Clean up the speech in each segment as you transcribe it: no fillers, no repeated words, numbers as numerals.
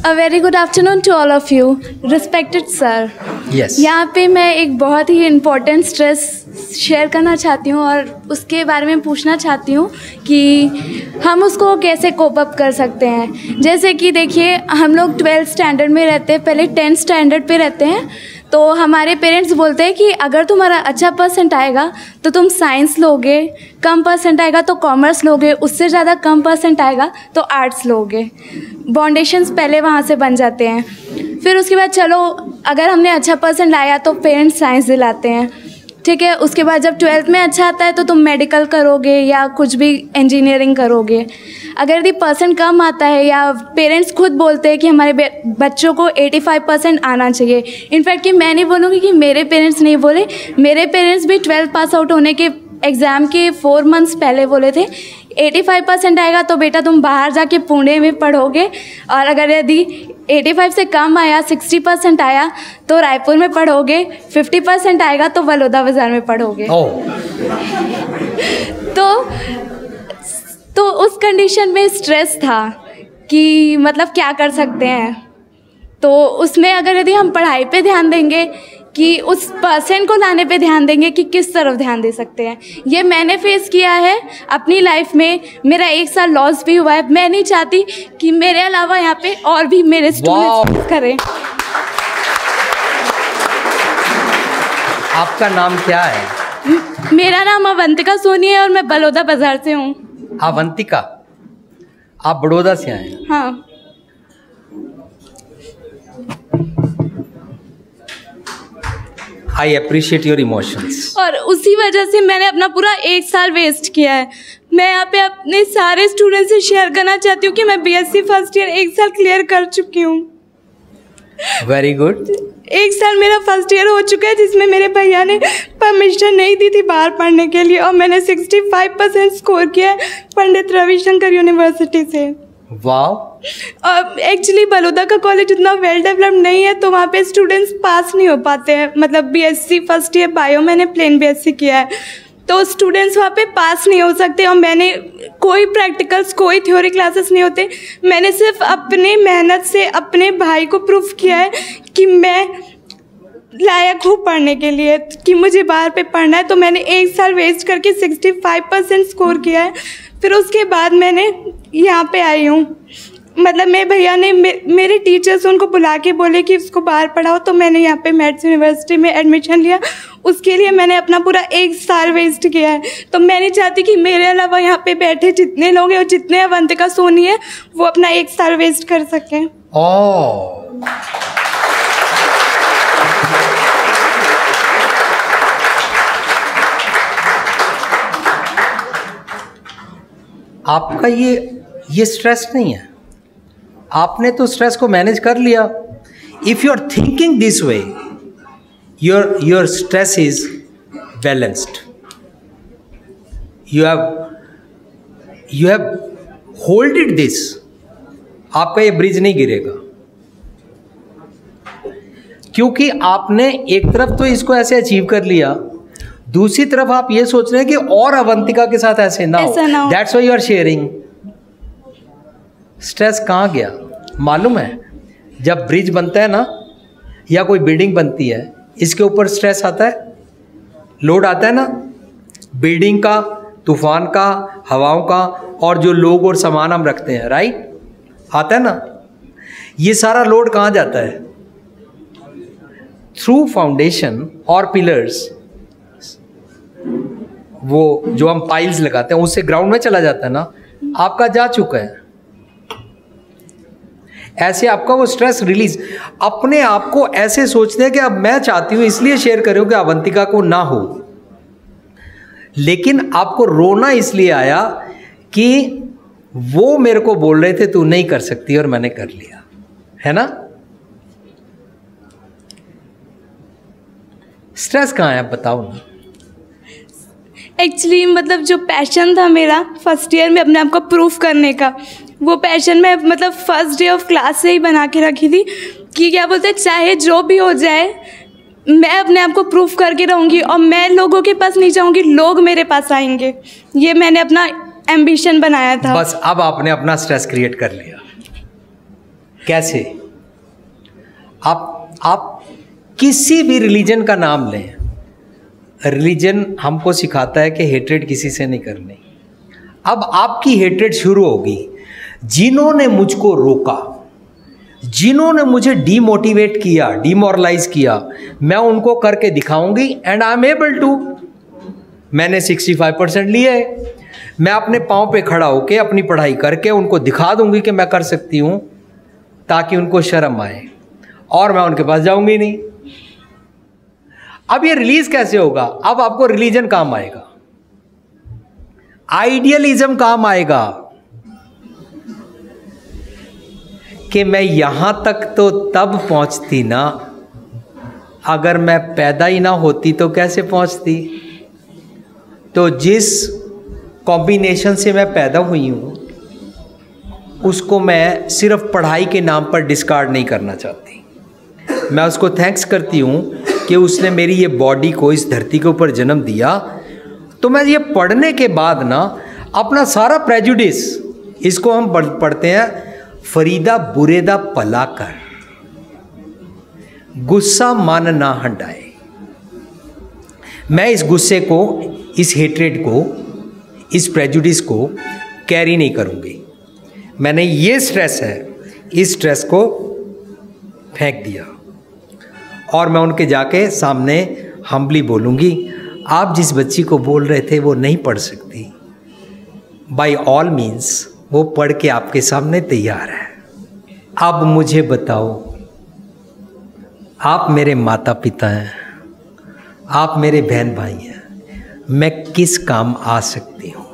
A very good afternoon to all of you, respected sir. Yes. यहाँ पे मैं एक बहुत ही इम्पोर्टेंट स्ट्रेस शेयर करना चाहती हूँ और उसके बारे में पूछना चाहती हूँ कि हम उसको कैसे कोप अप कर सकते हैं। जैसे कि देखिए, हम लोग 12th स्टैंडर्ड में रहते हैं, पहले 10th स्टैंडर्ड पे रहते हैं, तो हमारे पेरेंट्स बोलते हैं कि अगर तुम्हारा अच्छा परसेंट आएगा तो तुम साइंस लोगे, कम परसेंट आएगा तो कॉमर्स लोगे, उससे ज़्यादा कम परसेंट आएगा तो आर्ट्स लोगे। बाउंडेशंस पहले वहाँ से बन जाते हैं। फिर उसके बाद चलो, अगर हमने अच्छा परसेंट लाया तो पेरेंट्स साइंस दिलाते हैं, ठीक है। उसके बाद जब 12th में अच्छा आता है तो तुम मेडिकल करोगे या कुछ भी इंजीनियरिंग करोगे। अगर यदि परसेंट कम आता है या पेरेंट्स खुद बोलते हैं कि हमारे बच्चों को 85% आना चाहिए। इनफैक्ट कि मैं नहीं बोलूँगी कि मेरे पेरेंट्स नहीं बोले, मेरे पेरेंट्स भी 12th पास आउट होने के एग्ज़ाम के 4 मंथ्स पहले बोले थे 85% आएगा तो बेटा तुम बाहर जाके पुणे में पढ़ोगे, और अगर यदि 85 से कम आया, 60% आया तो रायपुर में पढ़ोगे, 50% आएगा तो बलौदा बाज़ार में पढ़ोगे। तो उस कंडीशन में स्ट्रेस था कि मतलब क्या कर सकते हैं। तो उसमें अगर यदि हम पढ़ाई पे ध्यान देंगे कि उस परसेंट को लाने पे ध्यान देंगे कि किस तरफ ध्यान दे सकते हैं, ये मैंने फेस किया है अपनी लाइफ में। मेरा 1 साल लॉस भी हुआ है। मैं नहीं चाहती कि मेरे अलावा यहाँ पे और भी मेरे स्टूडेंट्स करें। आपका नाम क्या है? मेरा नाम अवंतिका सोनी है और मैं बलौदा बाजार से हूँ। अवंतिका, आप बड़ौदा से आए हैं? हाँ। I appreciate your emotions. और उसी वजह से मैंने अपना पूरा 1 साल वेस्ट किया है। मैं यहाँ पे अपने सारे स्टूडेंट्स से शेयर करना चाहती हूँ कि मैं BSc फर्स्ट ईयर 1 साल क्लियर कर चुकी हूँ। Very good. 1 साल मेरा फर्स्ट ईयर हो चुका है, जिसमें मेरे भैया ने परमिशन नहीं दी थी बाहर पढ़ने के लिए, और मैंने 65% स्कोर किया है पंडित रविशंकर यूनिवर्सिटी से। वाह। एक्चुअली बलौदा का कॉलेज उतना वेल डेवलप्ड नहीं है, तो वहाँ पे स्टूडेंट्स पास नहीं हो पाते हैं। मतलब BSc फर्स्ट ईयर बायो मैंने प्लेन BSc किया है, तो स्टूडेंट्स वहाँ पे पास नहीं हो सकते। और मैंने कोई प्रैक्टिकल्स, कोई थ्योरी क्लासेस नहीं होते। मैंने सिर्फ अपने मेहनत से अपने भाई को प्रूफ किया है कि मैं लायक हूँ पढ़ने के लिए, कि मुझे बाहर पे पढ़ना है। तो मैंने 1 साल वेस्ट करके 65% स्कोर किया है। फिर उसके बाद मैंने यहाँ पे आई हूँ। मतलब मेरे भैया ने मेरे टीचर्स उनको बुला के बोले कि उसको बाहर पढ़ाओ, तो मैंने यहाँ पे मैथ्स यूनिवर्सिटी में एडमिशन लिया। उसके लिए मैंने अपना पूरा 1 साल वेस्ट किया है। तो मैं नहीं चाहती कि मेरे अलावा यहाँ पे बैठे जितने लोग हैं और जितने अवंतिका सोनी है वो अपना 1 साल वेस्ट कर सकें। आपका ये स्ट्रेस नहीं है, आपने तो स्ट्रेस को मैनेज कर लिया। If you are thinking this way, your stress is balanced. You have holded this. आपका ये ब्रिज नहीं गिरेगा, क्योंकि आपने एक तरफ तो इसको ऐसे अचीव कर लिया, दूसरी तरफ आप ये सोच रहे हैं कि और अवंतिका के साथ ऐसे ना हो। That's why you are sharing. Stress कहाँ गया मालूम है? जब ब्रिज बनता है ना, या कोई बिल्डिंग बनती है, इसके ऊपर स्ट्रेस आता है, लोड आता है ना, बिल्डिंग का, तूफान का, हवाओं का, और जो लोग और सामान हम रखते हैं, राइट, आता है ना। ये सारा लोड कहाँ जाता है? थ्रू फाउंडेशन और पिलर्स। वो जो हम पाइल्स लगाते हैं उससे ग्राउंड में चला जाता है ना। आपका जा चुका है। ऐसे आपका वो स्ट्रेस रिलीज। अपने आप को ऐसे सोचते हैं कि अब मैं चाहती हूं इसलिए शेयर कर रही हूं कि अवंतिका को ना हो, लेकिन आपको रोना इसलिए आया कि वो मेरे को बोल रहे थे तू नहीं कर सकती और मैंने कर लिया, है ना। स्ट्रेस कहाँ है बताओ ना। एक्चुअली मतलब जो पैशन था मेरा फर्स्ट ईयर में अपने आप को प्रूफ करने का, वो पैशन मैं मतलब फर्स्ट डे ऑफ क्लास से ही बना के रखी थी कि क्या बोलते हैं, चाहे जो भी हो जाए मैं अपने आप को प्रूफ करके रहूँगी और मैं लोगों के पास नहीं जाऊँगी, लोग मेरे पास आएंगे। ये मैंने अपना एम्बिशन बनाया था। बस अब आपने अपना स्ट्रेस क्रिएट कर लिया। कैसे? आप किसी भी रिलीजन का नाम लें, रिलीजन हमको सिखाता है कि हेट्रेड किसी से नहीं करनी। अब आपकी हेट्रेड शुरू होगी। जिन्होंने मुझको रोका, जिन्होंने मुझे डीमोटिवेट किया, डिमोरलाइज किया, मैं उनको करके दिखाऊंगी and I am able to. मैंने 65% लिए, मैं अपने पाँव पे खड़ा होके अपनी पढ़ाई करके उनको दिखा दूंगी कि मैं कर सकती हूँ, ताकि उनको शर्म आए और मैं उनके पास जाऊंगी नहीं। अब ये रिलीज कैसे होगा? अब आपको रिलीजन काम आएगा, आइडियलिज्म काम आएगा कि मैं यहां तक तो तब पहुंचती ना, अगर मैं पैदा ही ना होती तो कैसे पहुंचती? तो जिस कॉम्बिनेशन से मैं पैदा हुई हूं उसको मैं सिर्फ पढ़ाई के नाम पर डिस्कार्ड नहीं करना चाहती। मैं उसको थैंक्स करती हूं कि उसने मेरी ये बॉडी को इस धरती के ऊपर जन्म दिया। तो मैं ये पढ़ने के बाद ना अपना सारा प्रेजुडिस, इसको हम पढ़ते हैं फरीदा बुरेदा पला कर, गुस्सा मन ना हंडाए। मैं इस गुस्से को, इस हेट्रेड को, इस प्रेजुडिस को कैरी नहीं करूंगी। मैंने ये स्ट्रेस है, इस स्ट्रेस को फेंक दिया और मैं उनके जाके सामने हम्बली बोलूँगी, आप जिस बच्ची को बोल रहे थे वो नहीं पढ़ सकती, बाय ऑल मीन्स वो पढ़ के आपके सामने तैयार है। अब मुझे बताओ, आप मेरे माता पिता हैं, आप मेरे बहन भाई हैं, मैं किस काम आ सकती हूँ?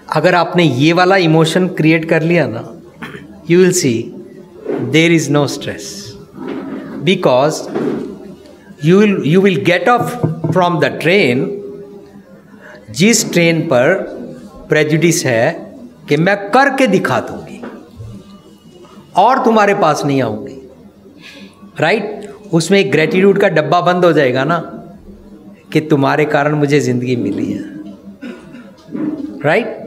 अगर आपने ये वाला इमोशन क्रिएट कर लिया ना, you will see there is no stress, because you will get off from the train जिस ट्रेन पर प्रेजुडिस है कि मैं करके दिखा दूंगी और तुम्हारे पास नहीं आऊंगी, राइट? उसमें एक ग्रेटिट्यूड का डब्बा बंद हो जाएगा ना कि तुम्हारे कारण मुझे जिंदगी मिली है, राइट?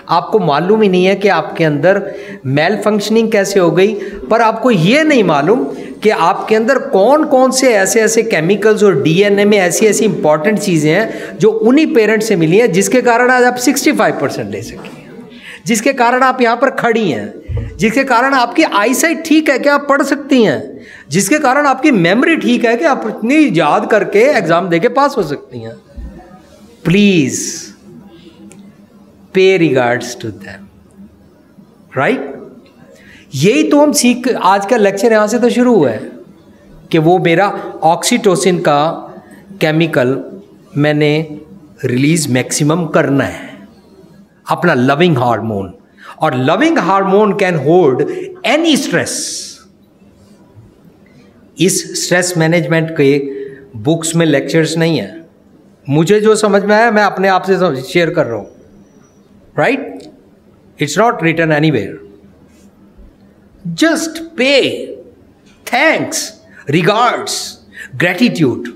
आपको मालूम ही नहीं है कि आपके अंदर मेल फंक्शनिंग कैसे हो गई, पर आपको ये नहीं मालूम कि आपके अंदर कौन कौन से ऐसे ऐसे केमिकल्स और डीएनए में ऐसी ऐसी इंपॉर्टेंट चीज़ें हैं जो उन्हीं पेरेंट्स से मिली हैं, जिसके कारण आज आप 65% ले सके, जिसके कारण आप यहाँ पर खड़ी हैं, जिसके कारण आपकी आईसाइट ठीक है कि आप पढ़ सकती हैं, जिसके कारण आपकी मेमोरी ठीक है कि आप इतनी याद करके एग्जाम देके पास हो सकती हैं। प्लीज़ पे रिगार्ड्स टू देम, राइट? यही तो हम सीख, आज का लेक्चर यहाँ से तो शुरू हुआ है कि वो मेरा ऑक्सीटोसिन का केमिकल मैंने रिलीज मैक्सिमम करना है, अपना लविंग हार्मोन। और loving hormone can hold any stress. इस स्ट्रेस मैनेजमेंट के बुक्स में लेक्चर्स नहीं है, मुझे जो समझ में आया मैं अपने आप से शेयर कर रहा हूँ, right? It's not written anywhere. Just pay thanks, regards, gratitude,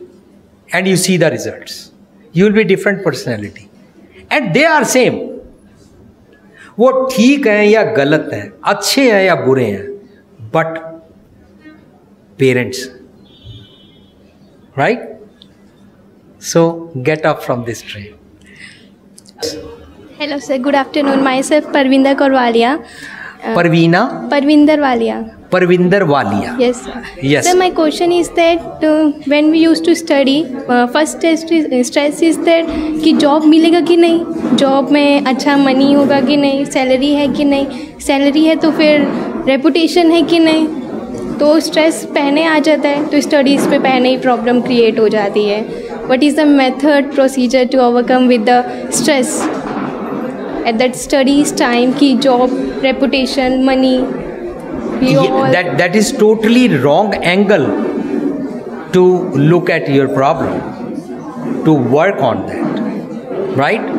and you see the results. You will be different personality, and they are same. वो ठीक हैं या गलत हैं, अच्छे हैं या बुरे हैं, but parents, right? So get up from this train. Hello sir, good afternoon. Myself Parvinder Korwalia. Parvinder Walia. Yes, sir. Yes. So my question is that when we used to study, first stress is that कि job मिलेगा कि नहीं, job में अच्छा money होगा कि नहीं, salary है कि नहीं, सैलरी है तो फिर रेपुटेशन है कि नहीं, तो स्ट्रेस पहले आ जाता है, तो स्टडीज़ पे पहले ही प्रॉब्लम क्रिएट हो जाती है। What is the method procedure to overcome with the stress at that studies time ki job, reputation, money, that is totally wrong angle to look at your problem, to work on that, right?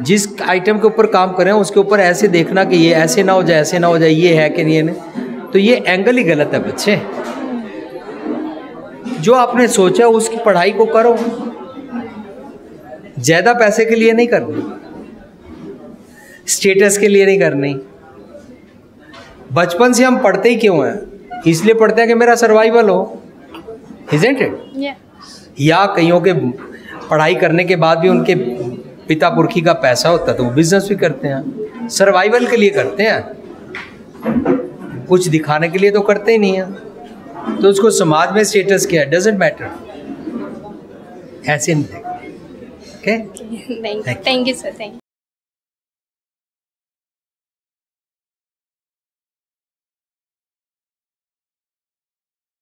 जिस item के ऊपर काम कर रहे हैं उसके ऊपर ऐसे देखना कि ये ऐसे ना हो जाए, ऐसे ना हो जाए, ये है कि नहीं है, तो ये एंगल ही गलत है बच्चे। जो आपने सोचा उसकी पढ़ाई को करो, ज़्यादा पैसे के लिए नहीं करनी, स्टेटस के लिए नहीं करनी, बचपन से हम पढ़ते ही क्यों हैं? इसलिए पढ़ते हैं कि मेरा सर्वाइवल हो, isn't it? या कईयों के पढ़ाई करने के बाद भी उनके पिता पुरखी का पैसा होता है तो वो बिजनेस भी करते हैं, सर्वाइवल के लिए करते हैं, कुछ दिखाने के लिए तो करते ही नहीं है। तो उसको समाज में स्टेटस क्या है, डजेंट मैटर, ऐसे नहीं। Okay, thank you sir, thank you.